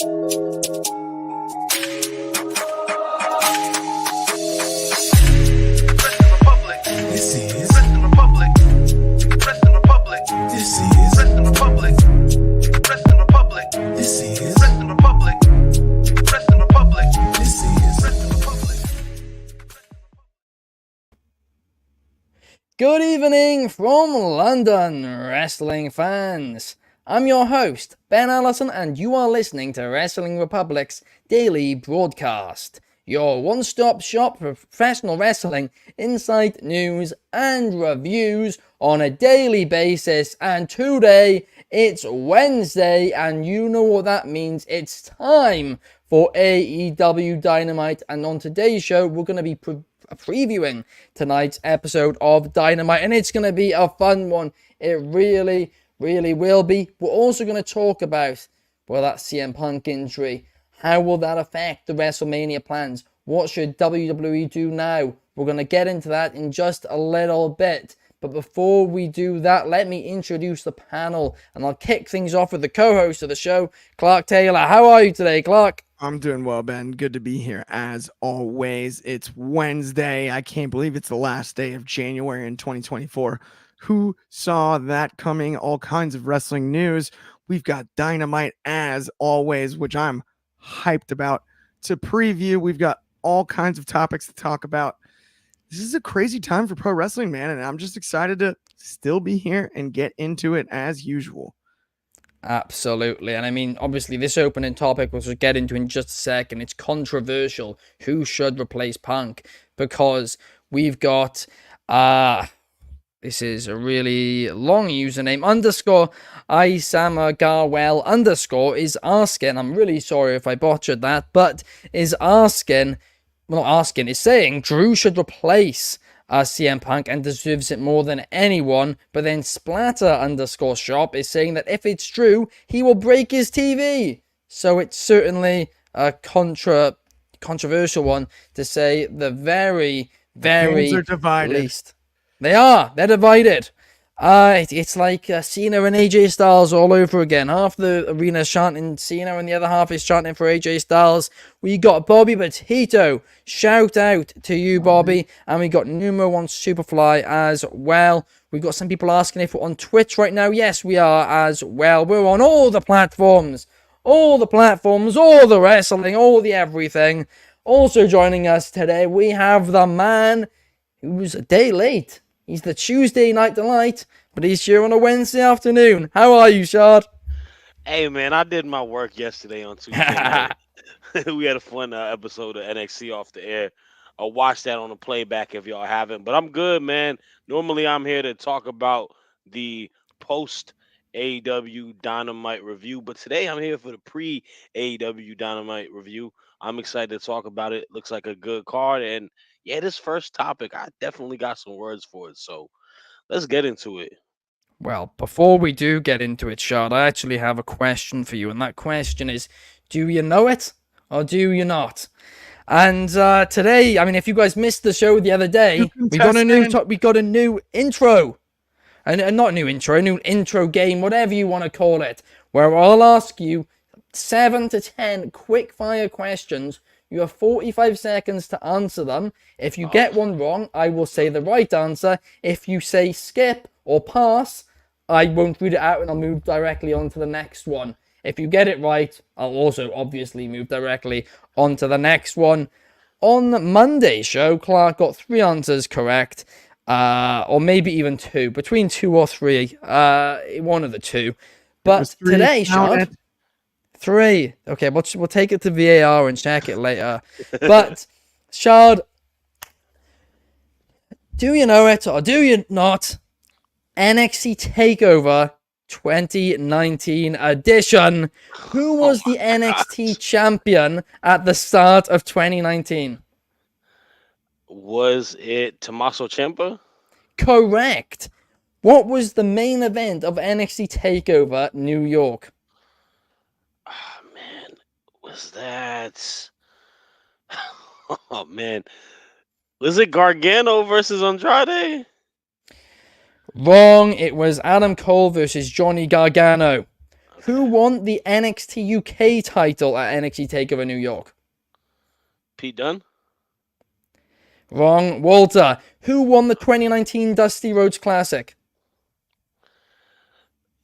Good evening from London, wrestling fans. I'm your host, Ben Allison, and you are listening to Wrestling Republic's daily broadcast, your one-stop shop for professional wrestling, insight, news, and reviews on a daily basis. And today, it's Wednesday, and you know what that means. It's time for AEW Dynamite, and on today's show, we're going to be previewing tonight's episode of Dynamite, and it's going to be a fun one. It really will be. We're also going to talk about, well, that CM Punk injury. How will that affect the WrestleMania plans? What should WWE do now? We're going to get into that in just a little bit. But before we do that, let me introduce the panel, and I'll kick things off with the co-host of the show, Clark Taylor. How are you today, Clark? I'm doing well, Ben. Good to be here as always. It's Wednesday. I can't believe it's the last day of January in 2024. Who saw that coming? All kinds of wrestling news. We've got Dynamite as always, which I'm hyped about to preview. We've got all kinds of topics to talk about. This is a crazy time for pro wrestling, man, and I'm just excited to still be here and get into it as usual. Absolutely. And I mean, obviously, this opening topic, which we'll get into in just a second, it's controversial. Who should replace Punk? Because we've got, this is a really long username, _Isama Garwell _ is asking, I'm really sorry if I butchered that, but is asking, well, not asking, is saying Drew should replace CM Punk and deserves it more than anyone. But then Splatter _shop is saying that if it's true, he will break his TV. So it's certainly a controversial one, to say the very least. They're divided. It's like Cena and AJ Styles all over again. Half the arena is chanting Cena and the other half is chanting for AJ Styles. We got Bobby Petito. Shout out to you, Bobby. And we got Numero One Superfly as well. We've got some people asking if we're on Twitch right now. Yes, we are as well. We're on all the platforms. All the wrestling, all the everything. Also joining us today, we have the man who's a day late. He's the Tuesday Night Delight, but he's here on a Wednesday afternoon. How are you, Shad? Hey, man, I did my work yesterday on Tuesday night. We had a fun episode of NXT off the air. I'll watch that on the playback if y'all haven't. But I'm good, man. Normally, I'm here to talk about the post-AEW Dynamite review. But today, I'm here for the pre-AEW Dynamite review. I'm excited to talk about it. Looks like a good card. And yeah, this first topic, I definitely got some words for it. So let's get into it. Well, before we do get into it, Shad, I actually have a question for you. And that question is, do you know it or do you not? And today, I mean, if you guys missed the show the other day, we got a new intro. And not a new intro, a new intro game, whatever you want to call it, where I'll ask you 7 to 10 quick fire questions. You have 45 seconds to answer them. If you get one wrong, I will say the right answer. If you say skip or pass, I won't read it out and I'll move directly on to the next one. If you get it right, I'll also obviously move directly on to the next one. On Monday's show, Clark got 3 answers correct, or maybe even 2, between 2 or 3, one of the 2. But today, Shad, 3. Okay, we'll take it to VAR and check it later. But, Shad, do you know it or do you not? NXT TakeOver 2019 edition. Who was the NXT champion at the start of 2019? Was it Tommaso Ciampa? Correct. What was the main event of NXT TakeOver New York? Oh, man. Was that... Oh, man. Was it Gargano versus Andrade? Wrong. It was Adam Cole versus Johnny Gargano. Who won the NXT UK title at NXT TakeOver New York? Pete Dunne? Wrong. Walter. Who won the 2019 Dusty Rhodes Classic?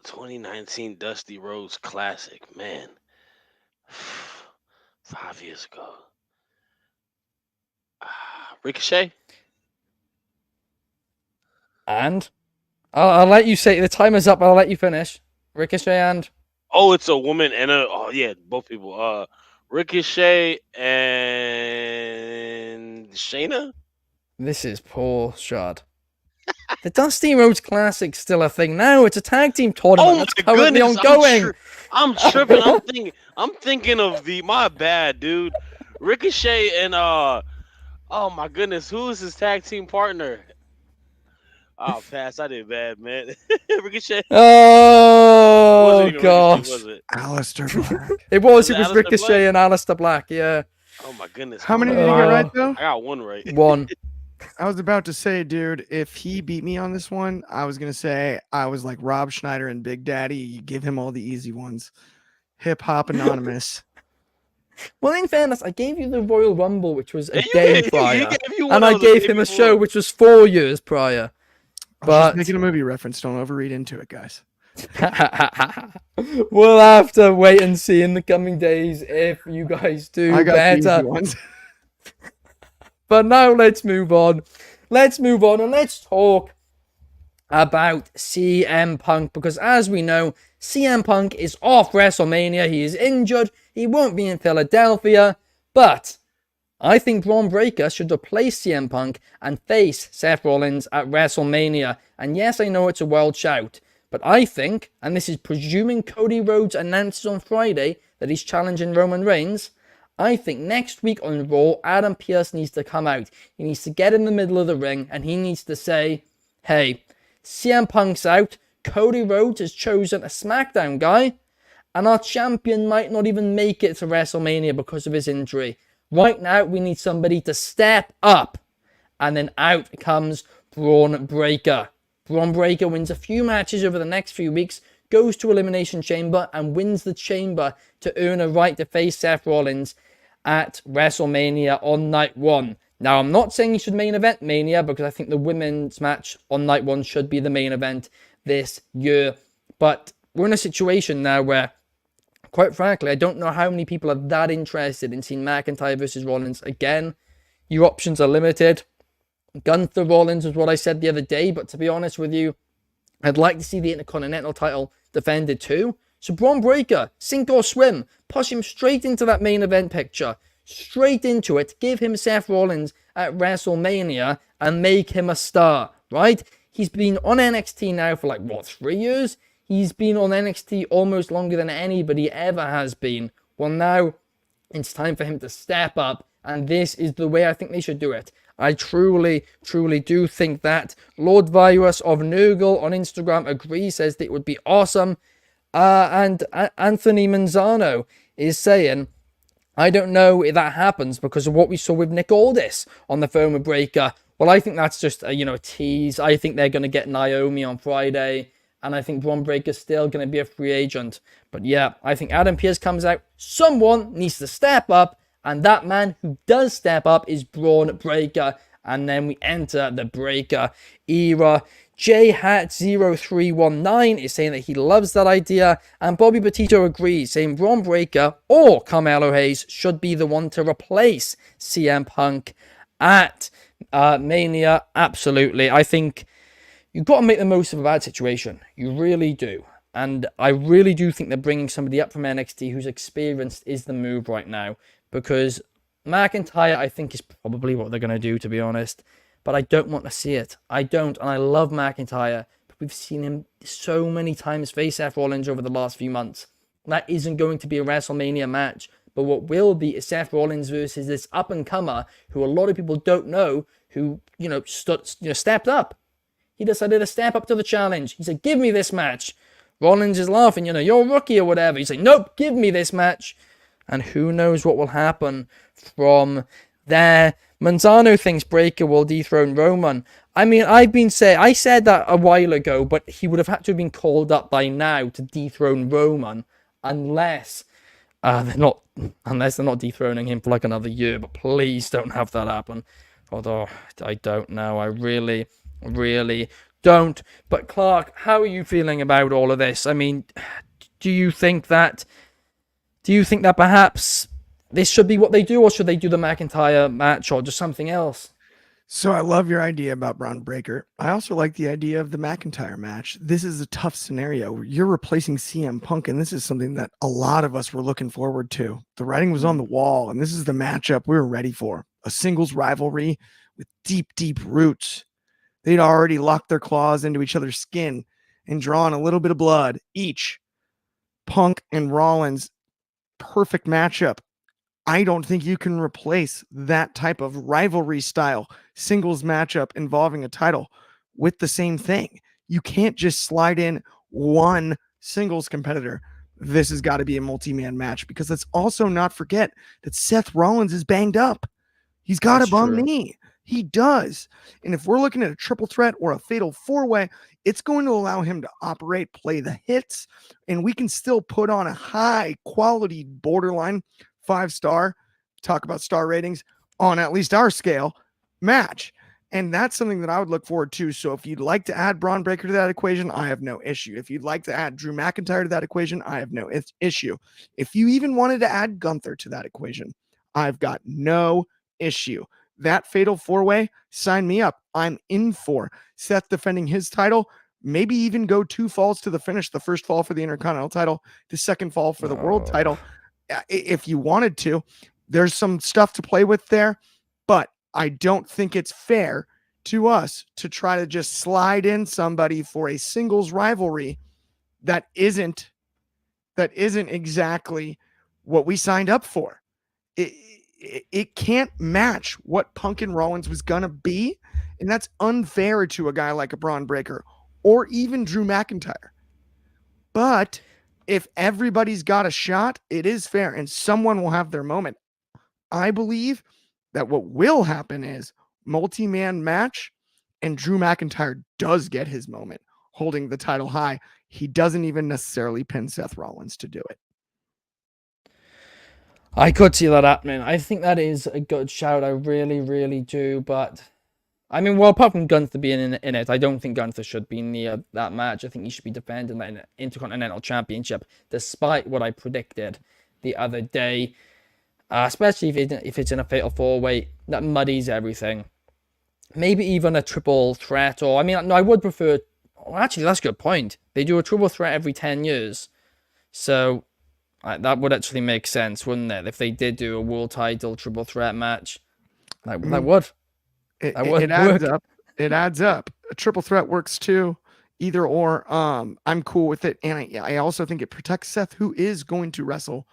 2019 Dusty Rhodes Classic, man. 5 years ago. Ricochet? And? I'll let you say, the timer's up, I'll let you finish. Ricochet and? Oh, it's a woman and both people. Ricochet and Shayna? This is poor, Shad. The Dusty Rhodes Classic's still a thing now. It's a tag team tournament that's currently ongoing. I'm tripping. I'm thinking of my bad, dude. Ricochet and oh my goodness, who is his tag team partner? Oh, pass. I did bad, man. Ricochet. Oh gosh. Was it? Alistair Black. It was Alistair Ricochet Black? and Alistair Black, yeah. Oh my goodness. How many did you get right though? I got one right. One. I was about to say, dude, if he beat me on this one, I was gonna say I was like Rob Schneider and Big Daddy. You give him all the easy ones. Hip Hop Anonymous. Well, in fairness, I gave you the Royal Rumble, which was a You day gave- prior, you gave you one and I of the gave day him a before. show which was 4 years prior. I was just But making a movie reference. Don't overread into it, guys. we'll have to wait and see in the coming days if you guys do I got the easy better. ones. But now let's move on. Let's move on and let's talk about CM Punk, because as we know, CM Punk is off WrestleMania. He is injured. He won't be in Philadelphia. But I think Braun Breaker should replace CM Punk and face Seth Rollins at WrestleMania. And yes, I know it's a wild shout, but I think, and this is presuming Cody Rhodes announces on Friday that he's challenging Roman Reigns, I think next week on Raw, Adam Pearce needs to come out. He needs to get in the middle of the ring and he needs to say, hey, CM Punk's out, Cody Rhodes has chosen a SmackDown guy, and our champion might not even make it to WrestleMania because of his injury. Right now, we need somebody to step up. And then out comes Braun Breaker. Braun Breaker wins a few matches over the next few weeks, goes to Elimination Chamber and wins the Chamber to earn a right to face Seth Rollins at WrestleMania on night one. Now, I'm not saying he should main event Mania, because I think the women's match on night one should be the main event this year. But we're in a situation now where, quite frankly, I don't know how many people are that interested in seeing McIntyre versus Rollins again. Your options are limited. Gunther Rollins was what I said the other day, but to be honest with you, I'd like to see the Intercontinental title defended too. So Braun Breaker, sink or swim, push him straight into that main event picture. Straight into it, give him Seth Rollins at WrestleMania and make him a star, right? He's been on NXT now for 3 years? He's been on NXT almost longer than anybody ever has been. Well, now it's time for him to step up, and this is the way I think they should do it. I truly, truly do think that. Lord Virus of Nurgle on Instagram agrees, says that it would be awesome. And Anthony Manzano is saying, I don't know if that happens because of what we saw with Nick Aldis on the phone with Breaker. Well, I think that's just a tease. I think they're going to get Naomi on Friday, and I think Braun Breaker's still going to be a free agent. But yeah, I think Adam Pearce comes out. Someone needs to step up, and that man who does step up is Braun Breaker. And then we enter the Breaker era. JHat0319 is saying that he loves that idea, and Bobby Petito agrees, saying Braun Breaker or Carmelo Hayes should be the one to replace CM Punk at Mania. Absolutely. I think you've got to make the most of a bad situation. You really do. And I really do think that bringing somebody up from NXT who's experienced is the move right now, because McIntyre, I think, is probably what they're going to do, to be honest. But I don't want to see it. I don't, and I love McIntyre, but we've seen him so many times face Seth Rollins over the last few months. That isn't going to be a WrestleMania match, but what will be is Seth Rollins versus this up-and-comer who a lot of people don't know, who, stepped up. He decided to step up to the challenge. He said, give me this match. Rollins is laughing, you're a rookie or whatever. He's like, nope, give me this match. And who knows what will happen from there. Manzano thinks Breaker will dethrone Roman. I mean, I said that a while ago, but he would have had to have been called up by now to dethrone Roman. unless they're not dethroning him for like another year. But please don't have that happen. Although I don't know, I really, really don't. But Clark, how are you feeling about all of this? I mean, do you think that perhaps this should be what they do, or should they do the McIntyre match, or just something else? So I love your idea about Braun Breaker. I also like the idea of the McIntyre match. This is a tough scenario. You're replacing CM Punk, and this is something that a lot of us were looking forward to. The writing was on the wall, and this is the matchup we were ready for. A singles rivalry with deep, deep roots. They'd already locked their claws into each other's skin and drawn a little bit of blood each. Punk and Rollins, perfect matchup. I don't think you can replace that type of rivalry style singles matchup involving a title with the same thing. You can't just slide in one singles competitor. This has got to be a multi-man match, because let's also not forget that Seth Rollins is banged up. He's got a bum knee. He does. And if we're looking at a triple threat or a fatal four-way, it's going to allow him to operate, play the hits, and we can still put on a high quality, borderline 5-star, talk about star ratings on at least our scale, match. And that's something that I would look forward to. So if you'd like to add Braun Breaker to that equation, I have no issue. If you'd like to add Drew McIntyre to that equation, I have no issue. If you even wanted to add Gunther to that equation, I've got no issue. That fatal four-way, sign me up. I'm in for Seth defending his title. Maybe even go 2 falls to the finish. The first fall for the Intercontinental title, the second fall for the world title. If you wanted to, there's some stuff to play with there, but I don't think it's fair to us to try to just slide in somebody for a singles rivalry that isn't exactly what we signed up for. It can't match what Punk and Rollins was gonna be, and that's unfair to a guy like a Braun Breaker or even Drew McIntyre. But if everybody's got a shot, it is fair, and someone will have their moment. I believe that what will happen is multi-man match, and Drew McIntyre does get his moment, holding the title high. He doesn't even necessarily pin Seth Rollins to do it. I could see that happening. I think that is a good shout. I really, really do. But I mean, well, apart from Gunther being in it, I don't think Gunther should be near that match. I think he should be defending that Intercontinental Championship, despite what I predicted the other day. Especially if it's in a fatal four-way, that muddies everything. Maybe even a triple threat, or I mean, no, I would prefer. Oh, actually, that's a good point. They do a triple threat every 10 years, so that would actually make sense, wouldn't it? If they did do a world title triple threat match, that would. It adds up. It adds up. A triple threat works too. Either or. I'm cool with it, and I also think it protects Seth, who is going to wrestle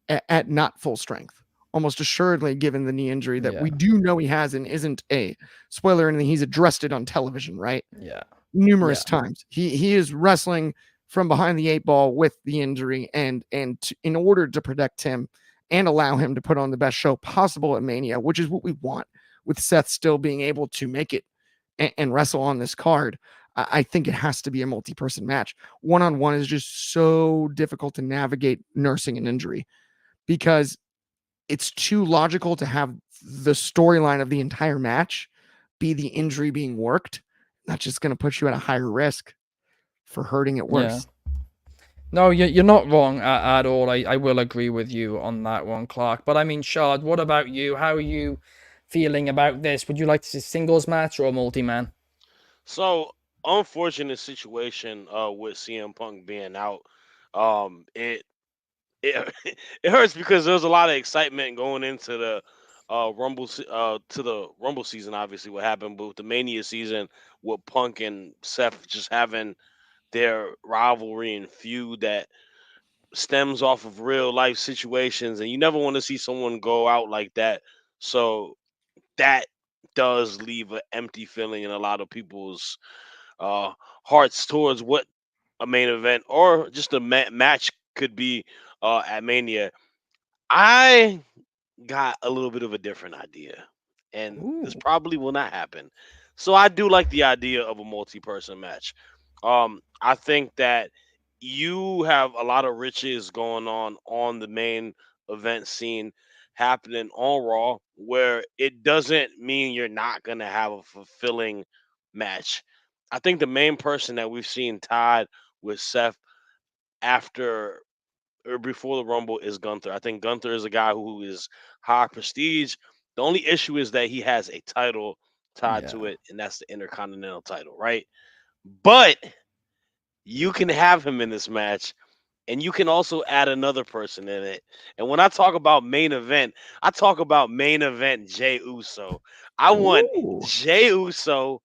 at not full strength, almost assuredly, given the knee injury that we do know he has, and isn't a spoiler, and he's addressed it on television, right? Yeah, numerous times. He is wrestling from behind the 8 ball with the injury, and in order to protect him and allow him to put on the best show possible at Mania, which is what we want, with Seth still being able to make it and wrestle on this card. I think it has to be a multi-person match. One-on-one is just so difficult to navigate nursing an injury, because it's too logical to have the storyline of the entire match be the injury being worked. That's just going to put you at a higher risk for hurting it worse. Yeah. No, you're not wrong at all. I will agree with you on that one, Clark. But I mean, Shard, what about you? How are you feeling about this? Would you like to see a singles match or a multi-man? So unfortunate situation with CM Punk being out. It it hurts because there's a lot of excitement going into the to the Rumble season. Obviously, what happened, but with the Mania season, with Punk and Seth just having their rivalry and feud that stems off of real life situations, and you never want to see someone go out like that. So that does leave an empty feeling in a lot of people's uh, hearts towards what a main event or just a match could be at Mania. I got a little bit of a different idea, and this Ooh. probably will not happen. So I do like the idea of a multi-person match. I think that you have a lot of riches going on the main event scene happening on Raw, where it doesn't mean you're not gonna have a fulfilling match. I think the main person that we've seen tied with Seth after or before the Rumble is Gunther. I think Gunther is a guy who is high prestige. The only issue is that he has a title tied Yeah. to it, and that's the Intercontinental title, right? But you can have him in this match, and you can also add another person in it. And when I talk about main event, I talk about main event Jey Uso. I want Ooh. Jey Uso,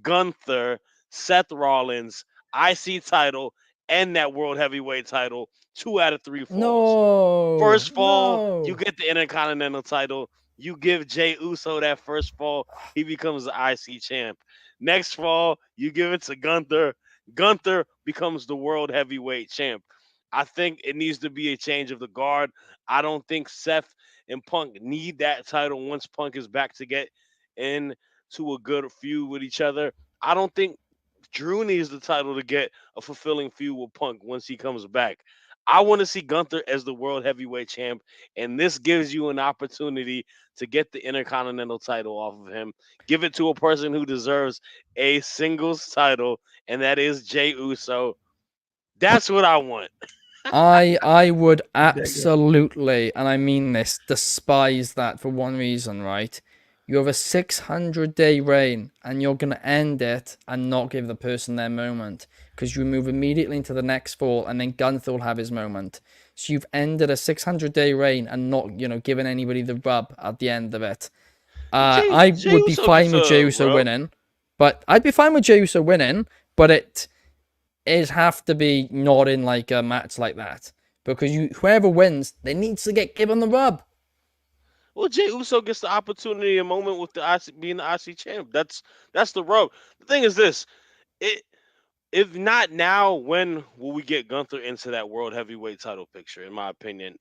Gunther, Seth Rollins, IC title, and that World Heavyweight title, 2 out of 3 falls. No, First fall, you no. get the Intercontinental title. You give Jey Uso that first fall, he becomes the IC champ. Next fall, you give it to Gunther. Gunther becomes the World Heavyweight champ. I think it needs to be a change of the guard. I don't think Seth and Punk need that title once Punk is back to get into a good feud with each other. I don't think Drew needs the title to get a fulfilling feud with Punk once he comes back. I want to see Gunther as the World Heavyweight champ, and this gives you an opportunity to get the Intercontinental title off of him. Give it to a person who deserves a singles title, and that is Jey Uso. That's what I want. I would dig it. absolutely, and I mean this, despise that for one reason, right? You have a 600-day reign, and you're going to end it and not give the person their moment because you move immediately into the next fall, and then Gunther will have his moment. So you've ended a 600-day reign and not, given anybody the rub at the end of it. I Jey would be Uso fine gets with Jey a Uso rub. winning, but I'd be fine with Jey Uso winning, but it have to be not in like a match like that because whoever wins, they needs to get given the rub. Well, Jey Uso gets the opportunity, a moment with the IC, being the IC champ. That's the rub. The thing is this: it if not now, when will we get Gunther into that world heavyweight title picture? In my opinion,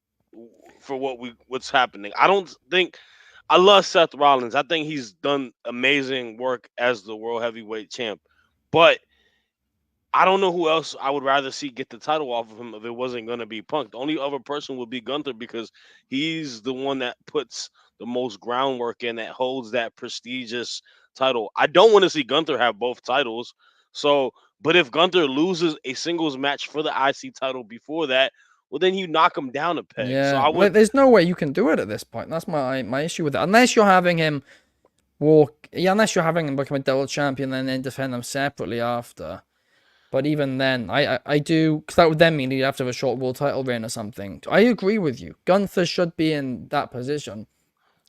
for what's happening, I don't think I love Seth Rollins. I think he's done amazing work as the world heavyweight champ, but I don't know who else I would rather see get the title off of him if it wasn't going to be Punk. The only other person would be Gunther because he's the one that puts the most groundwork in, that holds that prestigious title. I don't want to see Gunther have both titles. So, but if Gunther loses a singles match for the IC title before that, well, then you knock him down a peg. So Yeah, I like would. there's no way you can do it at this point. That's my issue with it. Unless you're having him walk, yeah, unless you're having him become a double champion and then defend them separately after. But even then, I do, because that would then mean he'd have to have a short world title reign or something. I agree with you. Gunther should be in that position.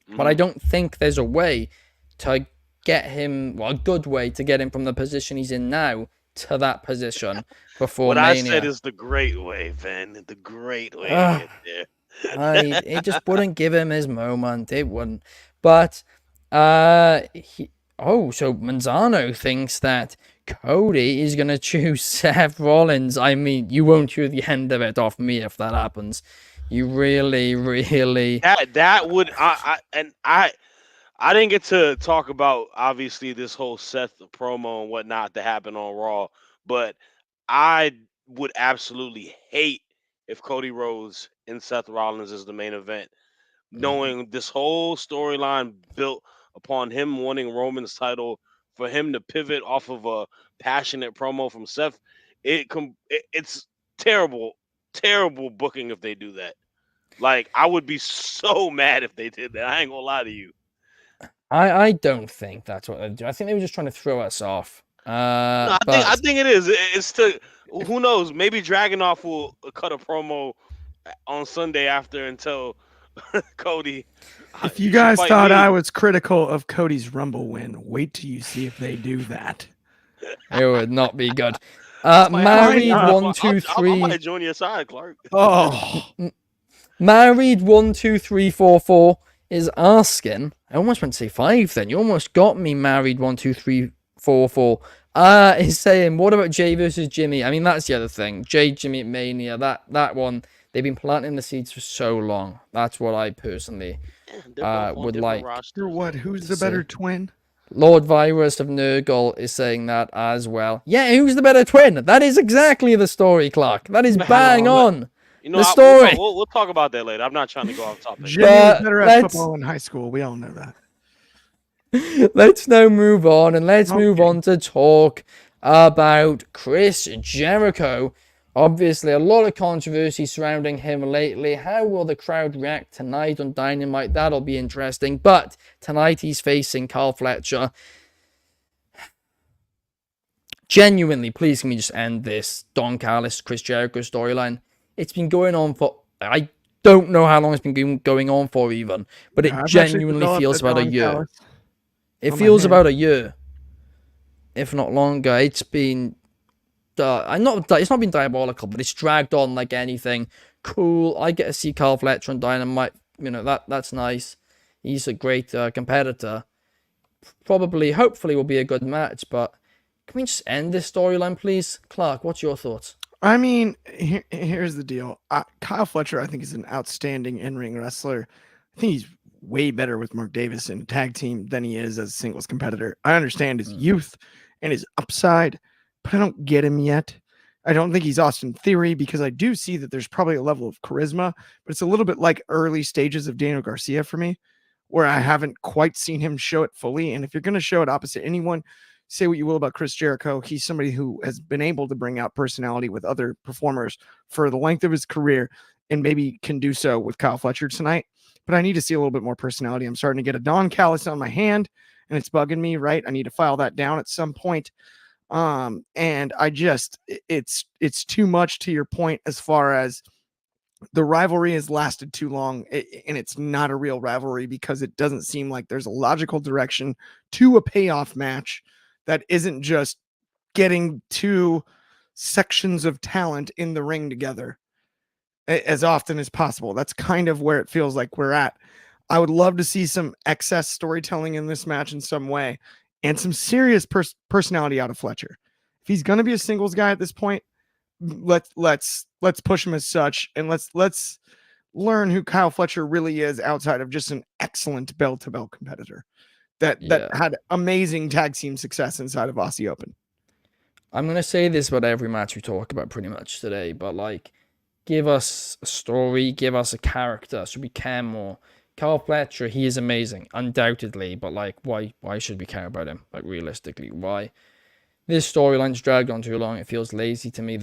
But I Mhm. don't think there's a way to get him, well, a good way to get him from the position he's in now to that position before What I said Mania. is the great way, Ben. The great way to Ugh, get there. it just wouldn't give him his moment. It wouldn't. But so Manzano thinks that Cody is gonna choose Seth Rollins. I mean, you won't hear the end of it off me if that happens. You really, really. That would I didn't get to talk about obviously this whole Seth promo and whatnot that happened on Raw, but I would absolutely hate if Cody Rhodes and Seth Rollins is the main event, Mhm. knowing this whole storyline built upon him wanting Roman's title, for him to pivot off of a passionate promo from Seth. It's terrible, terrible booking if they do that. Like I would be so mad if they did that. I ain't gonna lie to you. I don't think that's what they do. I think they were just trying to throw us off. No, I But think it is. It's to who knows? Maybe Dragonoff will cut a promo on Sunday after and tell Cody, If you "You should guys fight thought I me." was critical of Cody's Rumble win, wait till you see if they do that. it would not be good. I might have to Why Married join your. not? one two I three. might join your side, Clark. Oh, Married 12344 is asking. I almost went to say 5 then. You almost got me, Married 12344. Is saying, what about Jay versus Jimmy? I mean, that's the other thing. Jay, Jimmy at Mania, that one, they've been planting the seeds for so long. That's what I personally They're both on would different like for rosters, what? though. Who's to the better see. twin? Lord Virus of Nurgle is saying that as well. Yeah, who's the better twin? That is exactly the story, Clark. That is bang on the story. We'll talk about that later. I'm not trying to go off topic. Jimmy was But better at football in high school. We all know that. let's now move on, and let's move Okay. on to talk about Chris Jericho. Obviously, a lot of controversy surrounding him lately. How will the crowd react tonight on Dynamite? That'll be interesting. But tonight he's facing Carl Fletcher. Genuinely, please can we just end this Don Callis, Chris Jericho storyline? It's been going on for, I don't know how long it's been going on for even, but it genuinely feels about a year. It feels about a year, if not longer. It's been, it's not been diabolical, but it's dragged on like anything. Cool, I get to see Carl Fletcher on Dynamite, that's nice. He's a great competitor. Probably, hopefully will be a good match, but can we just end this storyline, please? Clark, what's your thoughts? I mean, here's the deal. Kyle Fletcher, I think, is an outstanding in-ring wrestler. I think he's way better with Mark Davis in a tag team than he is as a singles competitor. I understand his youth and his upside, but I don't get him yet. I don't think he's Austin Theory because I do see that there's probably a level of charisma, but it's a little bit like early stages of Daniel Garcia for me, where I haven't quite seen him show it fully. And if you're going to show it opposite anyone, say what you will about Chris Jericho, he's somebody who has been able to bring out personality with other performers for the length of his career and maybe can do so with Kyle Fletcher tonight. But I need to see a little bit more personality. I'm starting to get a Don Callis on my hand and it's bugging me, right? I need to file that down at some point. And I just, it's too much to your point as far as the rivalry has lasted too long and it's not a real rivalry because it doesn't seem like there's a logical direction to a payoff match that isn't just getting two sections of talent in the ring together as often as possible. That's kind of where it feels like we're at. I would love to see some excess storytelling in this match in some way and some serious personality out of Fletcher. If he's going to be a singles guy at this point, let's push him as such, and let's learn who Kyle Fletcher really is outside of just an excellent bell-to-bell competitor that had amazing tag team success inside of Aussie Open. I'm gonna say this about every match we talk about pretty much today, but like, give us a story, give us a character, so we care more. Carl Fletcher, he is amazing, undoubtedly, but like, why should we care about him? Like, realistically, why? This storyline's dragged on too long. It feels lazy to me.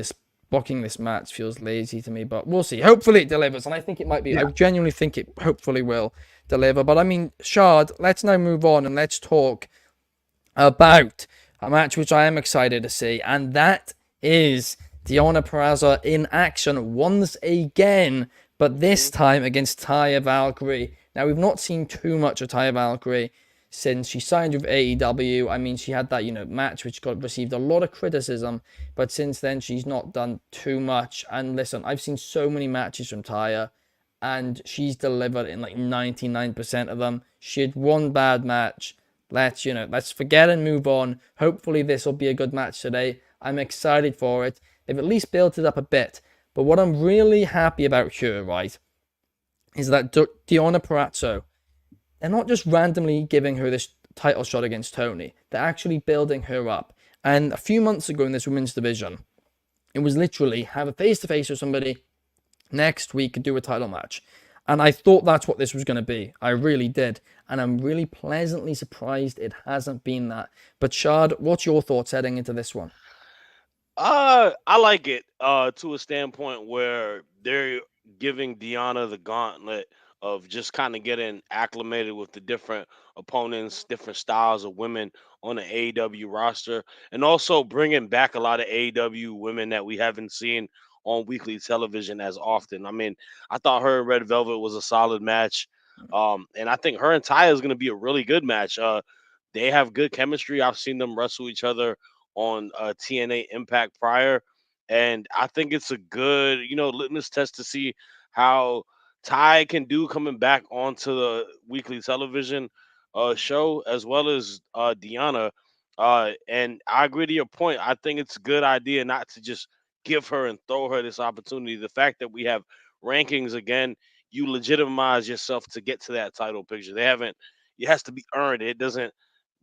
Booking this match feels lazy to me, but we'll see. Hopefully it delivers, and I think it might be. Yeah. I genuinely think it hopefully will deliver. But I mean, Shad, let's now move on and let's talk about a match which I am excited to see, and that is Deonna Purrazzo in action once again, but this time against Taya Valkyrie. Now, we've not seen too much of Taya Valkyrie since she signed with AEW. I mean, she had that, match which received a lot of criticism, but since then she's not done too much. And listen, I've seen so many matches from Taya, and she's delivered in like 99% of them. She had one bad match. Let's forget and move on. Hopefully this will be a good match today. I'm excited for it. They've at least built it up a bit. But what I'm really happy about here, right, is that Deonna Purrazzo, they're not just randomly giving her this title shot against Tony. They're actually building her up. And a few months ago in this women's division, it was literally have a face-to-face with somebody. Next week, do a title match. And I thought that's what this was going to be. I really did. And I'm really pleasantly surprised it hasn't been that. But Shad, what's your thoughts heading into this one? I like it to a standpoint where they're giving Deonna the gauntlet of just kind of getting acclimated with the different opponents, different styles of women on the AEW roster, and also bringing back a lot of AEW women that we haven't seen on weekly television as often. I mean, I thought her and Red Velvet was a solid match, and I think her and Taya is going to be a really good match. They have good chemistry. I've seen them wrestle each other on TNA Impact prior, and I think it's a good, litmus test to see how Ty can do coming back onto the weekly television show, as well as Deonna. And I agree to your point. I think it's a good idea not to just give her and throw her this opportunity. The fact that we have rankings again, you legitimize yourself to get to that title picture. They haven't. It has to be earned. It doesn't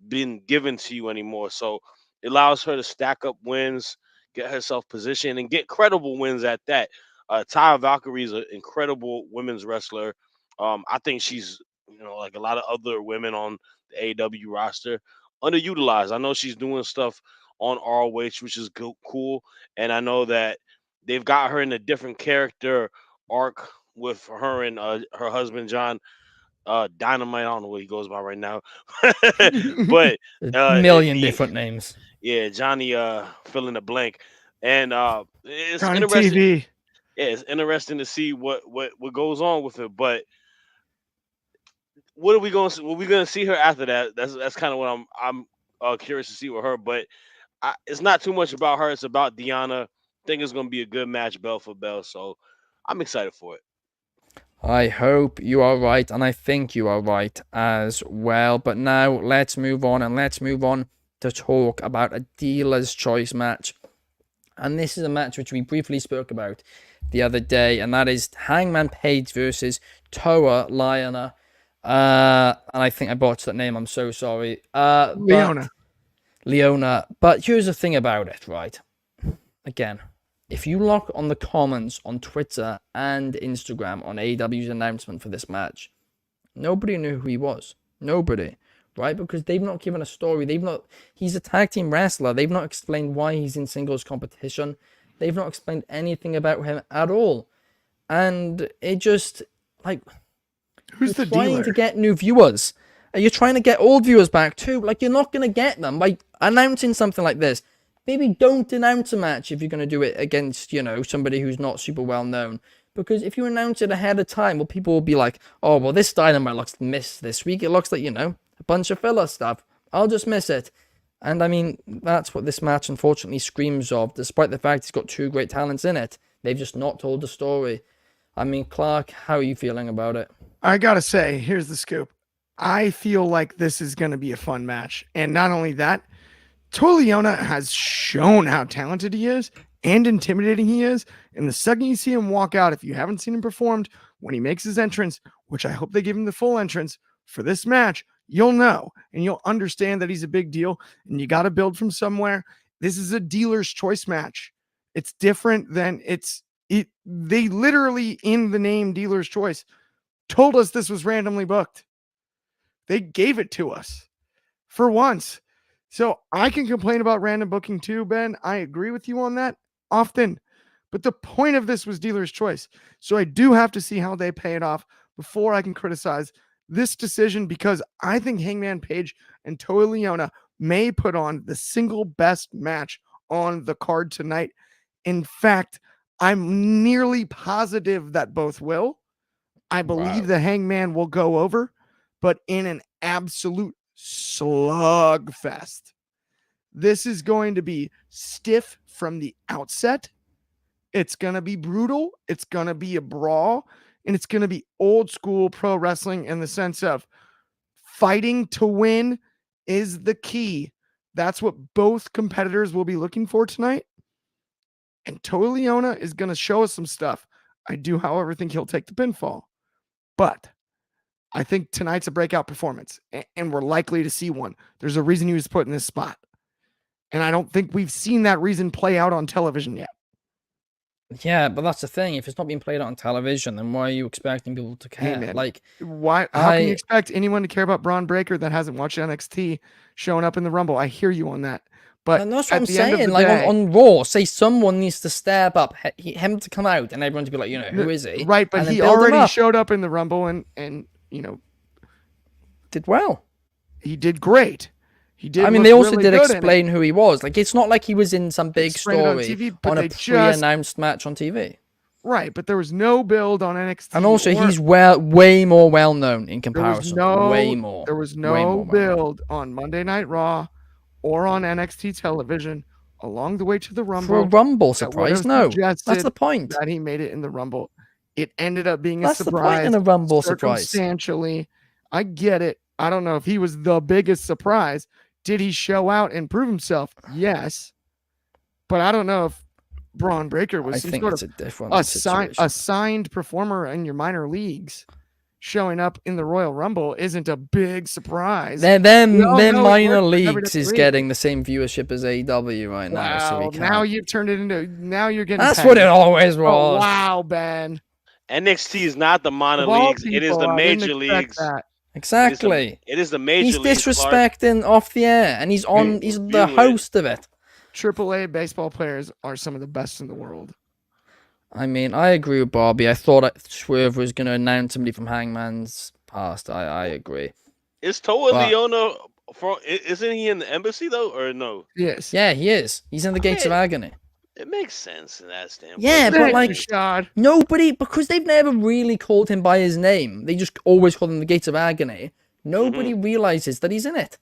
been given to you anymore. So it allows her to stack up wins, get herself positioned, and get credible wins at that. Taya Valkyrie is an incredible women's wrestler. I think she's, like a lot of other women on the AEW roster, underutilized. I know she's doing stuff on ROH, which is cool, and I know that they've got her in a different character arc with her and her husband John Dynamite. I don't know what he goes by right now, but A million yeah, different names. yeah, Johnny fill in the blank, and it's Johnny interesting. TV. Yeah, it's interesting to see what goes on with it. But what are we going? What we going to see her after that? That's kind of what I'm curious to see with her. But it's not too much about her. It's about Deanna. I think it's going to be a good match, bell for bell. So I'm excited for it. I hope you are right, and I think you are right as well. But now let's move on, and let's move on to talk about a dealer's choice match. And this is a match which we briefly spoke about the other day, and that is Hangman Page versus Toa Liona. And I think I botched that name. I'm so sorry. Leona. But here's the thing about it, right? Again, if you look on the comments on Twitter and Instagram on AEW's announcement for this match, nobody knew who he was. Nobody. Right? Because they've not given a story. He's a tag team wrestler. They've not explained why he's in singles competition. They've not explained anything about him at all. And it just, who's the trying dealer? to get new viewers. You're trying to get old viewers back too. You're not going to get them by announcing something like this. Maybe don't announce a match if you're going to do it against, somebody who's not super well known. Because if you announce it ahead of time, well, people will be like, oh, well, this Dynamite looks missed this week. It looks like, a bunch of filler stuff. I'll just miss it. And I mean, that's what this match unfortunately screams of, despite the fact it's got two great talents in it. They've just not told the story. I mean, Clark, how are you feeling about it? I gotta say, here's the scoop. I feel like this is going to be a fun match. And not only that, Toa Liona has shown how talented he is and intimidating he is. And the second you see him walk out, if you haven't seen him performed, when he makes his entrance, which I hope they give him the full entrance for this match, you'll know and you'll understand that he's a big deal. And you got to build from somewhere. This is a dealer's choice match. It's different than they literally, in the name dealer's choice, told us this was randomly booked. They gave it to us for once. So I can complain about random booking too, Ben. I agree with you on that often. But the point of this was dealer's choice. So I do have to see how they pay it off before I can criticize this decision, because I think Hangman Page and Toa Liona may put on the single best match on the card tonight. In fact, I'm nearly positive that both will. I believe the Hangman will go over, but in an absolute slugfest. This is going to be stiff from the outset. It's going to be brutal. It's going to be a brawl, and it's going to be old school pro wrestling in the sense of fighting to win is the key. That's what both competitors will be looking for tonight. And Toa Liona is going to show us some stuff. I do, however, think he'll take the pinfall. But I think tonight's a breakout performance, and we're likely to see one. There's a reason he was put in this spot. And I don't think we've seen that reason play out on television yet. Yeah, but that's the thing. If it's not being played out on television, then why are you expecting people to care? Hey, why? How can you expect anyone to care about Braun Breaker that hasn't watched NXT showing up in the Rumble? I hear you on that. But that's what I'm saying. On Raw, say someone needs to step up, him to come out, and everyone to be like, who is he? Right, but he already showed up in the Rumble and did well. He did great. He did. I mean, they also did explain who he was. It's not like he was in some big story on a pre-announced match on TV. Right, but there was no build on NXT. And also, he's way more well-known in comparison. Way more. There was no build on Monday Night Raw or on NXT television along the way to the Rumble. For a Rumble surprise? No, that's the point. That he made it in the Rumble. It ended up being a surprise. That's the point in a Rumble surprise. Circumstantially, I get it. I don't know if he was the biggest surprise. Did he show out and prove himself? Yes. But I don't know if Braun Breaker was some sort of a signed performer in your minor leagues. showing up in the Royal Rumble isn't a big surprise. Their We all know it minor works for leagues is WWE. getting the same viewership as AEW right now, so we Wow, can't. now you've turned it into. Now you're getting. That's what it always Oh was. wow, Ben. NXT is not the minor Of all leagues. It is people, the I didn't major expect leagues. that. Exactly. It is the major He's leagues. Clark. disrespecting off the air, and he's on. He's the Review it. host of it. AAA baseball players are some of the best in the world. I mean, I agree with Bobby. I thought Swerve was going to announce somebody from Hangman's past. I agree. Is Toa But- Leona isn't he in the embassy though, or no? Yes. Yeah, he is. He's in the Gates of Agony. It makes sense in that standpoint. Yeah, but Thank like you, Shad. nobody, because they've never really called him by his name. They just always call him the Gates of Agony. Nobody realizes that he's in it.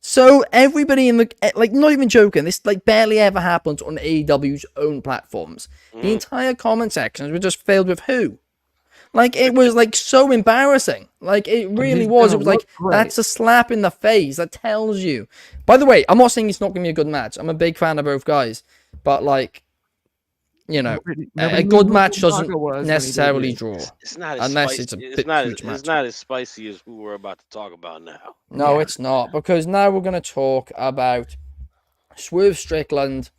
So everybody in the like, not even joking, this like barely ever happens on AEW's own platforms. The entire comment sections were just filled with who. Like it was like so embarrassing. Like it really he's was. It gonna was like look great. that's a slap in the face. That tells you. By the way, I'm not saying it's not gonna be a good match. I'm a big fan of both guys, but like, you know, Nobody a knew good who match doesn't Umaga was when he necessarily debuted. draw. It's not as Unless spicy. it's a It's big, not. huge match. It's not as spicy as who we're about to talk about now. No, Yeah. it's not, because now we're going to talk about Swerve Strickland,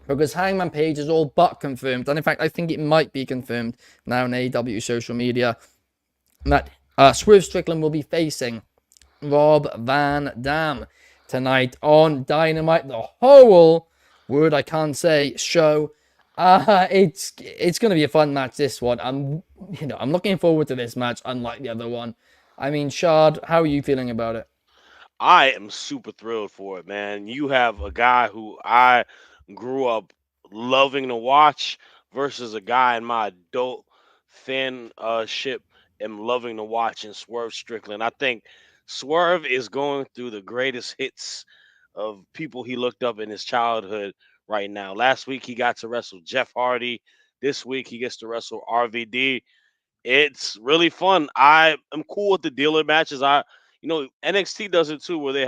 because Hangman Page is all but confirmed, and in fact, I think it might be confirmed now on AEW social media, that Swerve Strickland will be facing Rob Van Dam tonight on Dynamite, the whole word I can't say show. It's going to be a fun match, this one. I'm looking forward to this match, unlike the other one. I mean, Shard, how are you feeling about it? I am super thrilled for it, man. You have a guy who I grew up loving to watch versus a guy in my adult fanship am loving to watch in Swerve Strickland. I think Swerve is going through the greatest hits of people he looked up in his childhood right now. Last week he got to wrestle Jeff Hardy. This week he gets to wrestle RVD. It's really fun. I am cool with the dealer matches. NXT does it too, where they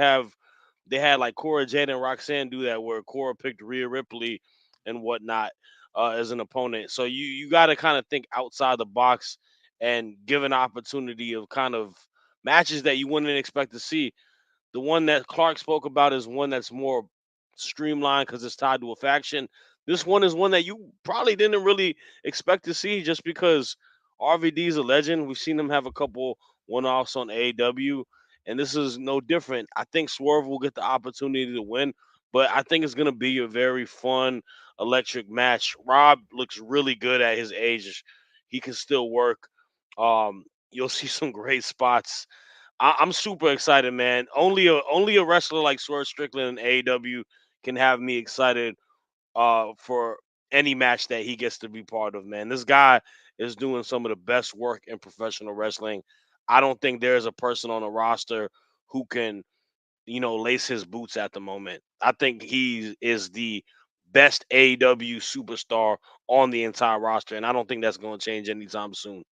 had like Cora Jade and Roxanne do that, where Cora picked Rhea Ripley and whatnot as an opponent. So you got to kind of think outside the box and give an opportunity of kind of matches that you wouldn't expect to see. The one that Clark spoke about is one that's more streamlined because it's tied to a faction. This one is one that you probably didn't really expect to see just because RVD is a legend. We've seen him have a couple one-offs on AEW, and this is no different. I think Swerve will get the opportunity to win, but I think it's going to be a very fun, electric match. Rob looks really good at his age. He can still work. You'll see some great spots. I'm super excited, man. Only a wrestler like Swerve Strickland in AEW can have me excited for any match that he gets to be part of, man. This guy is doing some of the best work in professional wrestling. I don't think there's a person on the roster who can, lace his boots at the moment. I think he is the best AEW superstar on the entire roster, and I don't think that's going to change anytime soon.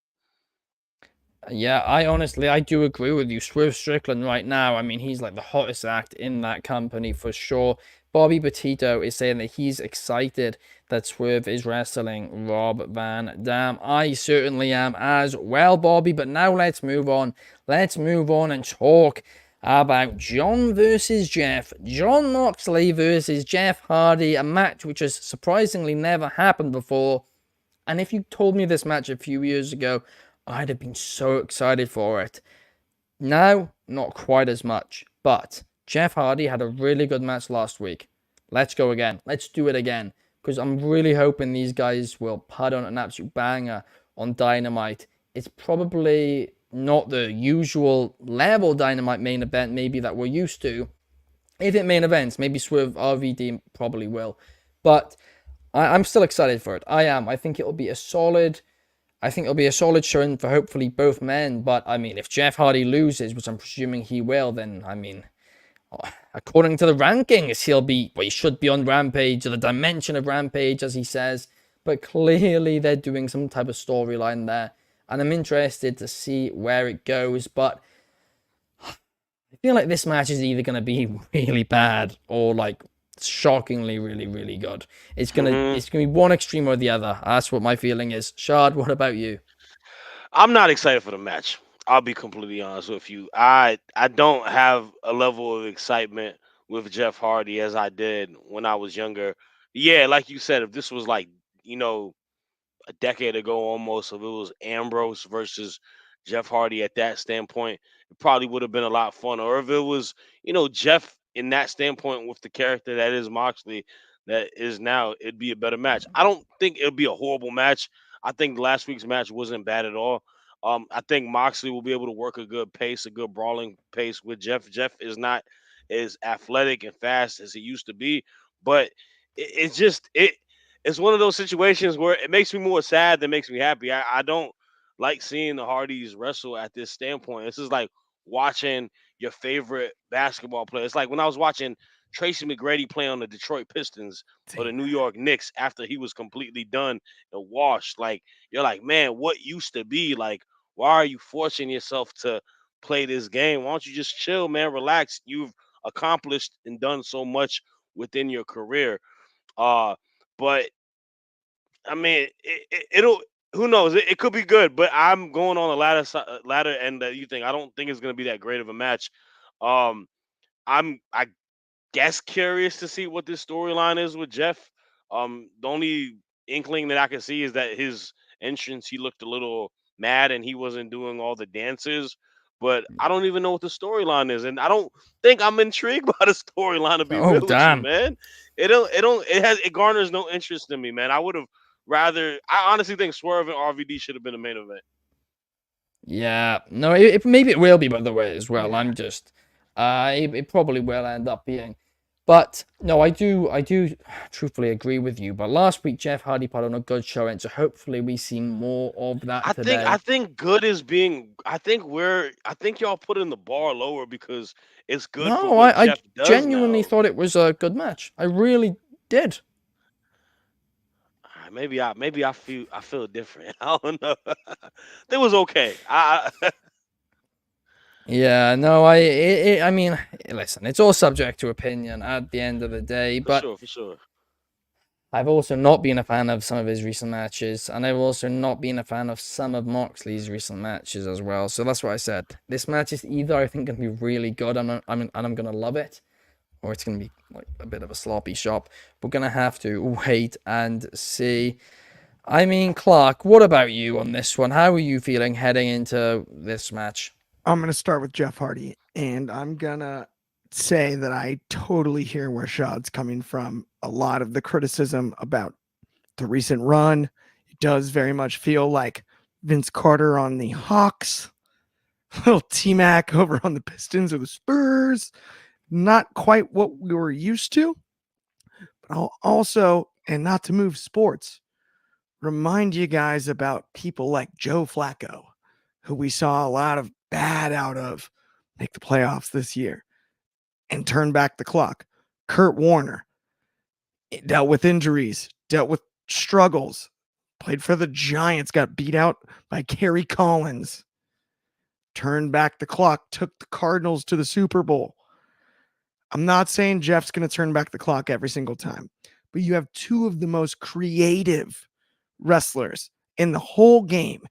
Yeah, I do agree with you. Swerve Strickland right now, I mean, he's like the hottest act in that company for sure. Bobby Petito is saying that he's excited that Swerve is wrestling Rob Van Dam. I certainly am as well, Bobby. But now let's move on. Let's move on and talk about John versus Jeff. John Moxley versus Jeff Hardy, a match which has surprisingly never happened before. And if you told me this match a few years ago, I'd have been so excited for it. Now, not quite as much. But Jeff Hardy had a really good match last week. Let's go again. Let's do it again. Because I'm really hoping these guys will put on an absolute banger on Dynamite. It's probably not the usual level Dynamite main event maybe that we're used to. If it main events, maybe Swerve RVD probably will. But I'm still excited for it. I am. I think it'll be a solid showing for hopefully both men. But I mean, if Jeff Hardy loses, which I'm presuming he will, then I mean, according to the rankings, he should be on Rampage, or the dimension of Rampage, as he says. But clearly they're doing some type of storyline there, and I'm interested to see where it goes. But I feel like this match is either going to be really bad or like shockingly really, really good. It's gonna be one extreme or the other. That's what my feeling is. Shard, what about you? I'm not excited for the match. I'll be completely honest with you. I don't have a level of excitement with Jeff Hardy as I did when I was younger. Yeah, like you said, if this was like, you know, a decade ago almost, if it was Ambrose versus Jeff Hardy at that standpoint, it probably would have been a lot fun. Or if it was, Jeff in that standpoint with the character that is Moxley, that is now, it'd be a better match. I don't think it'll be a horrible match. I think last week's match wasn't bad at all. I think Moxley will be able to work a good pace, a good brawling pace with Jeff. Jeff is not as athletic and fast as he used to be, but it's just it's one of those situations where it makes me more sad than makes me happy. I don't like seeing the Hardys wrestle at this standpoint. This is like watching your favorite basketball player. It's like when I was watching Tracy McGrady play on the Detroit Pistons or the New York Knicks after he was completely done and washed. Like, you're like, man, what used to be? Like, why are you forcing yourself to play this game? Why don't you just chill, man? Relax. You've accomplished and done so much within your career. Uh, but I mean, it'll. Who knows? It could be good, but I'm going on the latter end that you think. I don't think it's going to be that great of a match. Um, I guess curious to see what this storyline is with Jeff. The only inkling that I can see is that his entrance, he looked a little mad and he wasn't doing all the dances. But I don't even know what the storyline is, and I don't think I'm intrigued by the storyline. To be Oh, real with you, damn. man, it garners no interest in me, man. I would have rather. I honestly think Swerve and RVD should have been the main event. Yeah, no, maybe it will be, by the way, as well. Yeah. I'm just, it probably will end up being. But no, I do truthfully agree with you. But last week, Jeff Hardy put on a good showing, so hopefully we see more of that I today. think good is being. I think y'all putting the bar lower because it's good for No, what I Jeff does genuinely now. thought it was a good match. I really did. Maybe I feel different. I don't know. It was okay. Yeah, no, I mean, listen, it's all subject to opinion at the end of the day, For but sure, for sure. I've also not been a fan of some of his recent matches, and I've also not been a fan of some of Moxley's recent matches as well. So that's what I said. This match is either I think going to be really good, and I'm going to love it, or it's going to be like a bit of a sloppy shop. We're going to have to wait and see. I mean, Clark, what about you on this one? How are you feeling heading into this match? I'm going to start with Jeff Hardy, and I'm going to say that I totally hear where Shad's coming from. A lot of the criticism about the recent run, it does very much feel like Vince Carter on the Hawks, little T-Mac over on the Pistons or the Spurs. Not quite what we were used to, but I'll also, and not to move sports, remind you guys about people like Joe Flacco, who we saw a lot of bad out of make the playoffs this year and turn back the clock. Kurt Warner dealt with injuries, dealt with struggles, played for the Giants, got beat out by Kerry Collins, turned back the clock, took the Cardinals to the Super Bowl. I'm not saying Jeff's going to turn back the clock every single time, but you have two of the most creative wrestlers in the whole game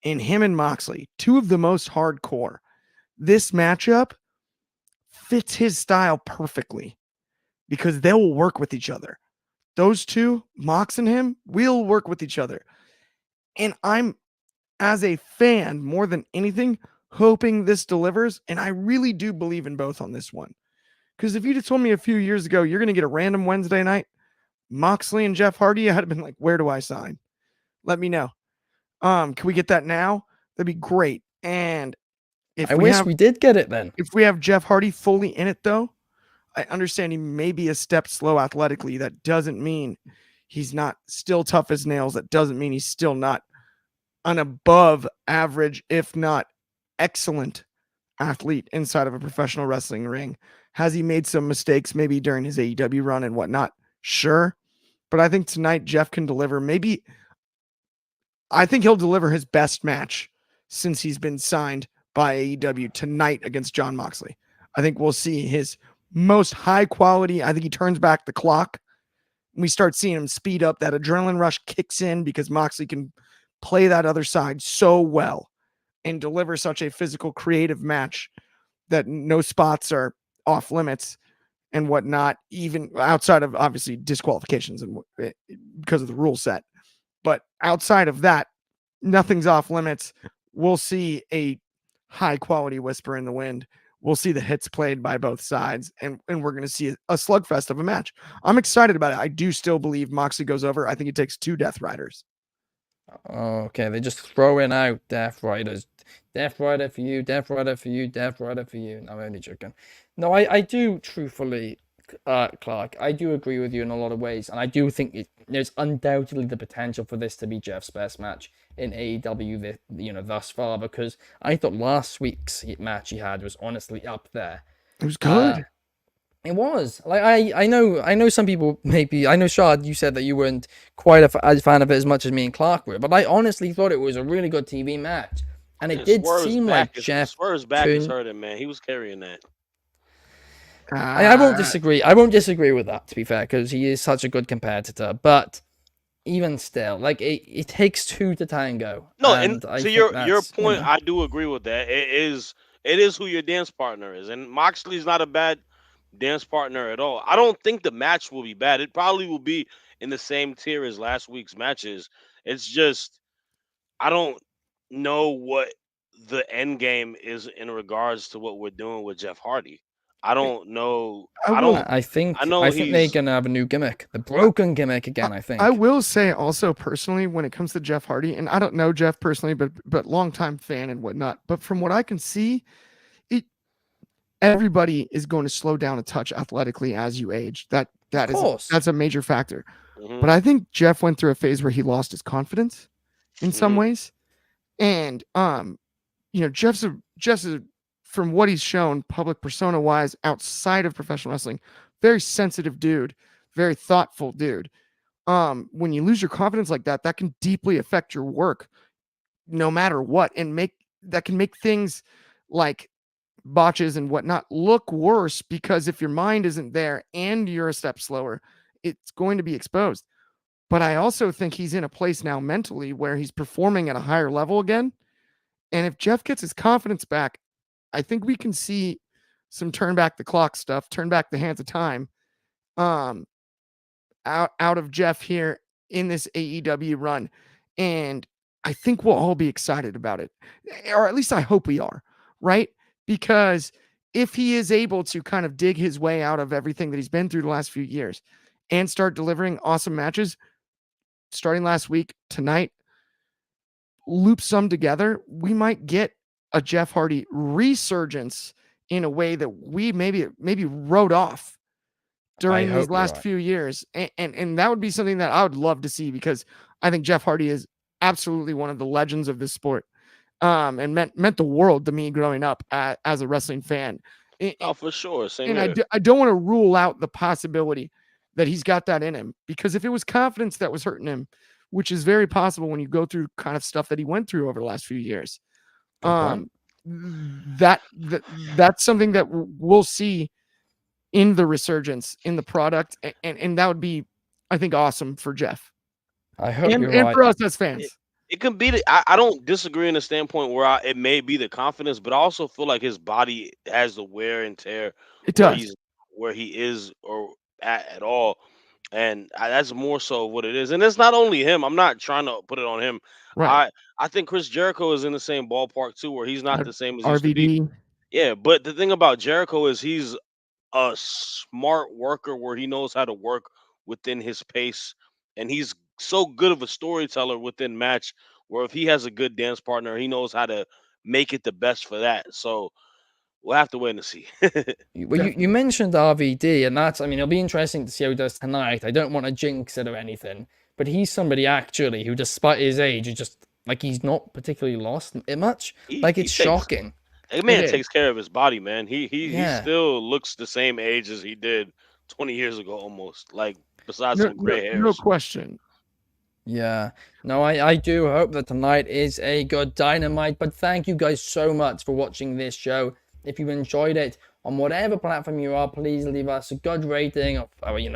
in him and Moxley, two of the most hardcore. This matchup fits his style perfectly because they will work with each other. Those two, Mox and him, will work with each other. And I'm, as a fan, more than anything, hoping this delivers. And I really do believe in both on this one. Because if you'd have told me a few years ago, you're going to get a random Wednesday night, Moxley and Jeff Hardy, I'd have been like, where do I sign? Let me know. Can we get that now? That'd be great. And I wish we did get it then. if we have Jeff Hardy fully in it, though, I understand he may be a step slow athletically. That doesn't mean he's not still tough as nails. That doesn't mean he's still not an above average, if not excellent athlete inside of a professional wrestling ring. Has he made some mistakes maybe during his AEW run and whatnot? Sure. But I think tonight Jeff can deliver. I think he'll deliver his best match since he's been signed by AEW tonight against Jon Moxley. I think we'll see his most high quality. I think he turns back the clock. We start seeing him speed up. That adrenaline rush kicks in because Moxley can play that other side so well and deliver such a physical, creative match that no spots are off limits and whatnot, even outside of obviously disqualifications and because of the rule set. But outside of that, nothing's off limits. We'll see a high quality whisper in the wind. We'll see the hits played by both sides, and we're going to see a slugfest of a match. I'm excited about it. I do still believe Moxley goes over. I think it takes 2 Death Riders. Okay, they're just throwing out Death Riders. Death Rider for you, Death Rider for you, Death Rider for you. No, I'm only joking. No, I do truthfully, Clark, I do agree with you in a lot of ways, and I do think there's undoubtedly the potential for this to be Jeff's best match in AEW, thus far, because I thought last week's match he had was honestly up there. It was good. It was like I know some people maybe I know Shad, you said that you weren't quite a fan of it as much as me and Clark were, but I honestly thought it was a really good TV match, and it did seem like Jeff Swerve's back is hurting, man. He was carrying that. I won't disagree. I won't disagree with that, to be fair, because he is such a good competitor. But even still, like it takes 2 to tango. No, and to your point, I do agree with that. It is who your dance partner is, and Moxley's not a bad dance partner at all. I don't think the match will be bad. It probably will be in the same tier as last week's matches. It's just I don't know what the end game is in regards to what we're doing with Jeff Hardy. I don't know. I think they're gonna have a new gimmick, the broken gimmick again. I think. I will say also personally, when it comes to Jeff Hardy, and I don't know Jeff personally, but longtime fan and whatnot. But from what I can see, everybody is going to slow down a touch athletically as you age. That's a major factor. Mm-hmm. But I think Jeff went through a phase where he lost his confidence in some ways, and Jeff's from what he's shown public persona wise outside of professional wrestling, very sensitive dude, very thoughtful dude. When you lose your confidence like that, that can deeply affect your work no matter what, and that can make things like botches and whatnot look worse, because if your mind isn't there and you're a step slower, it's going to be exposed. But I also think he's in a place now mentally where he's performing at a higher level again. And if Jeff gets his confidence back, I think we can see some turn back the clock stuff, turn back the hands of time out of Jeff here in this AEW run. And I think we'll all be excited about it, or at least I hope we are, right? Because if he is able to kind of dig his way out of everything that he's been through the last few years and start delivering awesome matches, starting last week, tonight, loop some together, we might get a Jeff Hardy resurgence in a way that we maybe wrote off during these last few years. And that would be something that I would love to see, because I think Jeff Hardy is absolutely one of the legends of this sport. And meant the world to me growing up as a wrestling fan. Oh, for sure. Same and I don't want to rule out the possibility that he's got that in him, because if it was confidence that was hurting him, which is very possible when you go through kind of stuff that he went through over the last few years, that's something that we'll see in the resurgence in the product, and that would be, I think, awesome for Jeff. I hope and for us as fans. It can be I don't disagree in the standpoint where it may be the confidence, but I also feel like his body has the wear and tear. It does. Where he is or at all. And that's more so what it is. And it's not only him. I'm not trying to put it on him. Right. I think Chris Jericho is in the same ballpark too, where he's not the same as he used to RVD. be. Yeah, but the thing about Jericho is he's a smart worker where he knows how to work within his pace, and he's so good of a storyteller within match where if he has a good dance partner, he knows how to make it the best for that. So we'll have to wait and see. Well, you mentioned RVD, and it'll be interesting to see how he does tonight. I don't want to jinx it or anything, but he's somebody actually who, despite his age, is just like he's not particularly lost much. It's shocking. That man takes care of his body, man. He still looks the same age as he did 20 years ago, almost. Like besides some gray hairs. No question. Yeah. No, I do hope that tonight is a good Dynamite. But thank you guys so much for watching this show. If you enjoyed it on whatever platform you are, please leave us a good rating of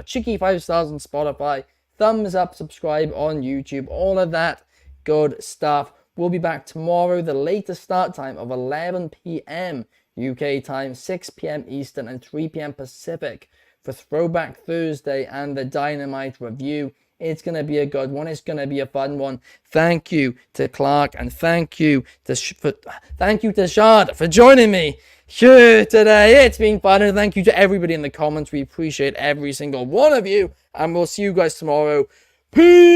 cheeky 5 stars on Spotify, thumbs up, subscribe on YouTube. All of that good stuff. We'll be back tomorrow, the latest start time of 11 p.m. UK time, 6 p.m. Eastern, and 3 p.m. Pacific for Throwback Thursday and the Dynamite review. It's going to be a good one. It's going to be a fun one. Thank you to Clark, and thank you to Shad for joining me here today. It's been fun, and thank you to everybody in the comments. We appreciate every single one of you, and we'll see you guys tomorrow. Peace!